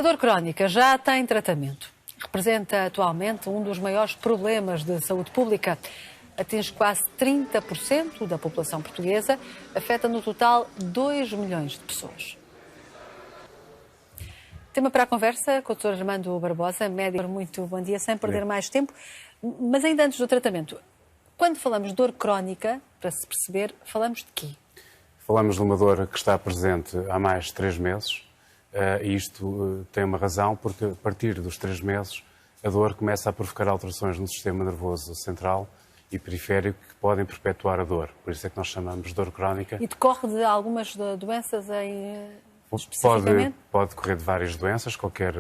A dor crónica já tem tratamento. Representa atualmente um dos maiores problemas de saúde pública. Atinge quase 30% da população portuguesa, afeta no total 2 milhões de pessoas. Tema para a conversa com o Dr. Armando Barbosa, médico. Muito bom dia, sem perder mais tempo. Mas ainda antes do tratamento, quando falamos de dor crónica, para se perceber, falamos de quê? Falamos de uma dor que está presente há mais de 3 meses. E isto tem uma razão, porque a partir dos 3 meses a dor começa a provocar alterações no sistema nervoso central e periférico que podem perpetuar a dor. Por isso é que nós chamamos de dor crónica. E decorre de algumas doenças especificamente? Pode decorrer de várias doenças. Qualquer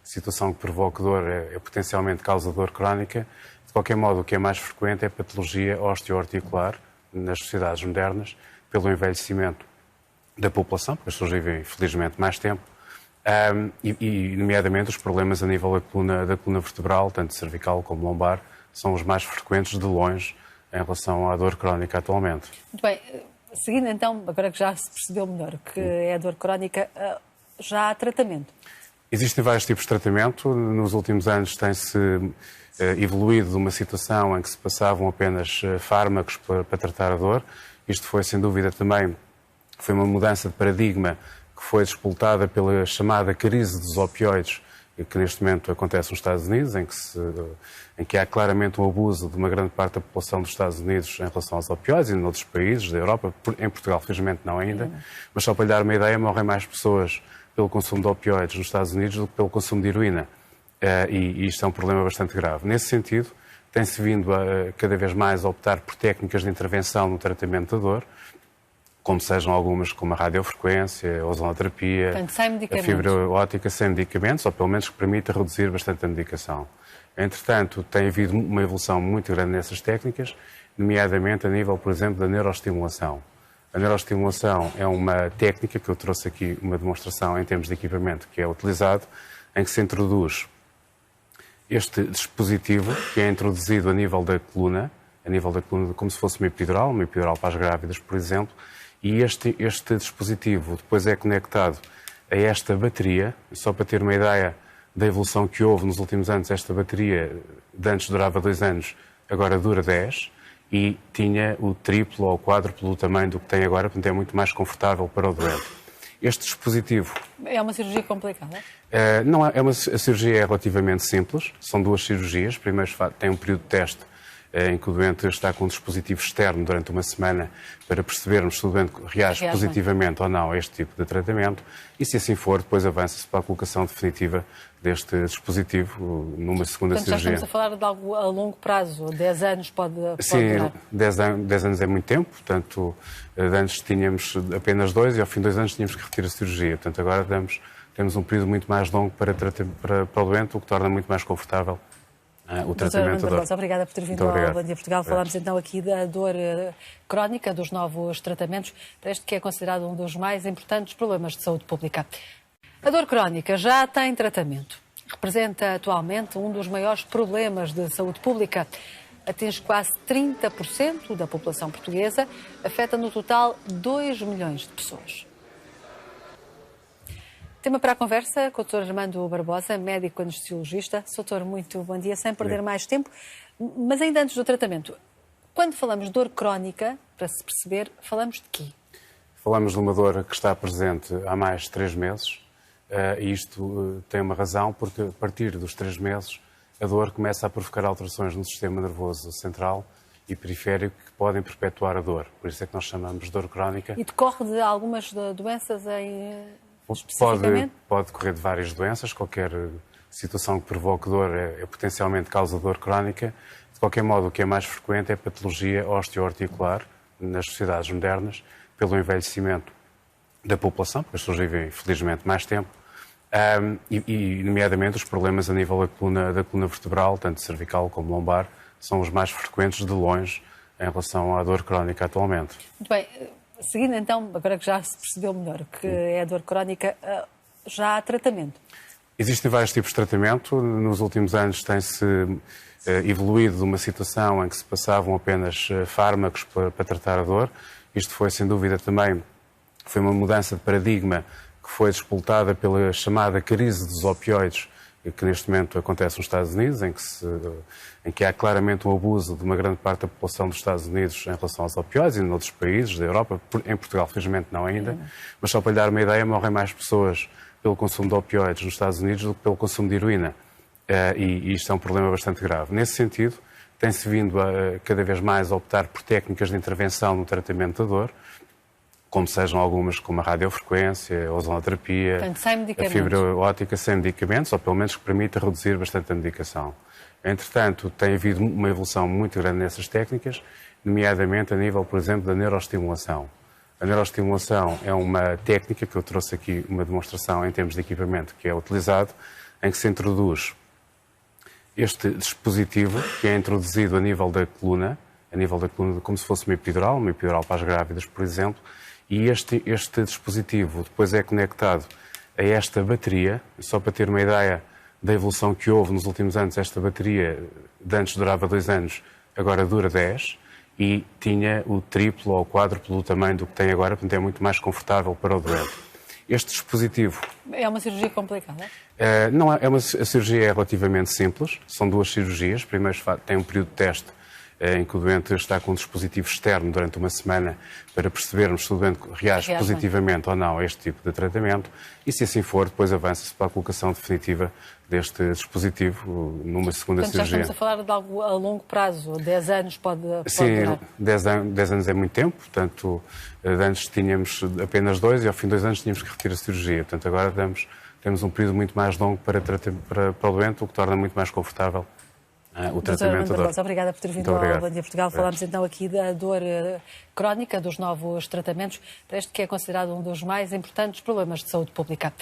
situação que provoque dor é potencialmente causa de dor crónica. De qualquer modo, o que é mais frequente é a patologia osteoarticular nas sociedades modernas, pelo envelhecimento da população, porque as pessoas vivem, felizmente, mais tempo, e nomeadamente os problemas a nível da coluna vertebral, tanto cervical como lombar, são os mais frequentes de longe em relação à dor crónica atualmente. Muito bem. Seguindo então, agora que já se percebeu melhor o que é a dor crónica, já há tratamento? Existem vários tipos de tratamento. Nos últimos anos tem-se evoluído de uma situação em que se passavam apenas fármacos para tratar a dor. Isto foi, sem dúvida, também foi uma mudança de paradigma que foi despoltada pela chamada crise dos opioides, que neste momento acontece nos Estados Unidos, em que há claramente um abuso de uma grande parte da população dos Estados Unidos em relação aos opioides e noutros países da Europa. Em Portugal, felizmente, não ainda. Mas só para lhe dar uma ideia, morrem mais pessoas pelo consumo de opioides nos Estados Unidos do que pelo consumo de heroína. E isto é um problema bastante grave. Nesse sentido, tem-se vindo a cada vez mais optar por técnicas de intervenção no tratamento da dor, como sejam algumas como a radiofrequência, a ozonoterapia, a fibra óptica sem medicamentos, ou pelo menos que permita reduzir bastante a medicação. Entretanto, tem havido uma evolução muito grande nessas técnicas, nomeadamente a nível, por exemplo, da neuroestimulação. A neuroestimulação é uma técnica que eu trouxe aqui, uma demonstração em termos de equipamento que é utilizado, em que se introduz este dispositivo, que é introduzido a nível da coluna, como se fosse uma epidural para as grávidas, por exemplo, e este dispositivo depois é conectado a esta bateria. Só para ter uma ideia da evolução que houve nos últimos anos, esta bateria de antes durava 2 anos, agora dura 10, e tinha o triplo ou o quádruplo do tamanho do que tem agora, portanto é muito mais confortável para o doente. Este dispositivo... É uma cirurgia complicada? Não, a cirurgia é relativamente simples, são 2 cirurgias. Primeiro tem um período de teste em que o doente está com um dispositivo externo durante uma semana para percebermos se o doente reage positivamente ou não a este tipo de tratamento e, se assim for, depois avança-se para a colocação definitiva deste dispositivo numa segunda cirurgia. Já estamos a falar de algo a longo prazo, 10 anos pode Sim, durar? 10 anos é muito tempo, portanto, antes tínhamos apenas 2 e ao fim de 2 anos tínhamos que retirar a cirurgia. Portanto, agora temos um período muito mais longo para o doente, o que torna muito mais confortável o tratamento da dor. Obrigada por ter vindo ao Bom Dia Portugal. Falámos então aqui da dor crónica, dos novos tratamentos, para este que é considerado um dos mais importantes problemas de saúde pública. A dor crónica já tem tratamento. Representa atualmente um dos maiores problemas de saúde pública. Atinge quase 30% da população portuguesa, afeta no total 2 milhões de pessoas. Tema para a conversa com o Dr. Armando Barbosa, médico anestesiologista. Doutor, muito bom dia, sem perder mais tempo. Mas ainda antes do tratamento, quando falamos de dor crónica, para se perceber, falamos de quê? Falamos de uma dor que está presente há mais de 3 meses. E isto tem uma razão, porque a partir dos 3 meses a dor começa a provocar alterações no sistema nervoso central e periférico que podem perpetuar a dor. Por isso é que nós chamamos de dor crónica. E decorre de algumas doenças Pode decorrer de várias doenças. Qualquer situação que provoque dor é potencialmente causa de dor crónica. De qualquer modo, o que é mais frequente é a patologia osteoarticular nas sociedades modernas, pelo envelhecimento da população, porque as pessoas vivem, felizmente, mais tempo, e nomeadamente os problemas a nível da coluna vertebral, tanto cervical como lombar, são os mais frequentes de longe em relação à dor crónica atualmente. Muito bem. Seguindo então, agora que já se percebeu melhor o que é a dor crónica, já há tratamento? Existem vários tipos de tratamento. Nos últimos anos tem-se evoluído de uma situação em que se passavam apenas fármacos para tratar a dor. Isto foi, sem dúvida, também foi uma mudança de paradigma que foi despoltada pela chamada crise dos opioides, que neste momento acontece nos Estados Unidos, em que há claramente um abuso de uma grande parte da população dos Estados Unidos em relação aos opioides e em outros países da Europa. Em Portugal, felizmente, não ainda. Mas só para lhe dar uma ideia, morrem mais pessoas pelo consumo de opioides nos Estados Unidos do que pelo consumo de heroína. E isto é um problema bastante grave. Nesse sentido, tem-se vindo cada vez mais a optar por técnicas de intervenção no tratamento da dor, como sejam algumas como a radiofrequência, a ozonoterapia, portanto, a fibra óptica, sem medicamentos, ou pelo menos que permita reduzir bastante a medicação. Entretanto, tem havido uma evolução muito grande nessas técnicas, nomeadamente a nível, por exemplo, da neuroestimulação. A neuroestimulação é uma técnica que eu trouxe aqui, uma demonstração em termos de equipamento que é utilizado, em que se introduz este dispositivo, que é introduzido a nível da coluna, como se fosse uma epidural para as grávidas, por exemplo, e este dispositivo depois é conectado a esta bateria. Só para ter uma ideia da evolução que houve nos últimos anos, esta bateria de antes durava 2 anos, agora dura 10, e tinha o triplo ou o quádruplo do tamanho do que tem agora, portanto é muito mais confortável para o doente. Este dispositivo... É uma cirurgia complicada? Não, a cirurgia é relativamente simples, são 2 cirurgias. Primeiro tem um período de teste em que o doente está com um dispositivo externo durante uma semana para percebermos se o doente reage positivamente ou não a este tipo de tratamento, e se assim for, depois avança-se para a colocação definitiva deste dispositivo numa segunda cirurgia. Já estamos a falar de algo a longo prazo, 10 anos pode Sim, durar. 10 anos é muito tempo, portanto, antes tínhamos apenas 2 e ao fim de 2 anos tínhamos que retirar a cirurgia. Portanto, agora temos um período muito mais longo para o doente, o que torna muito mais confortável o tratamento da dor. Obrigada por ter vindo ao Bom Dia Portugal. Falámos então aqui da dor crónica, dos novos tratamentos, para este que é considerado um dos mais importantes problemas de saúde pública.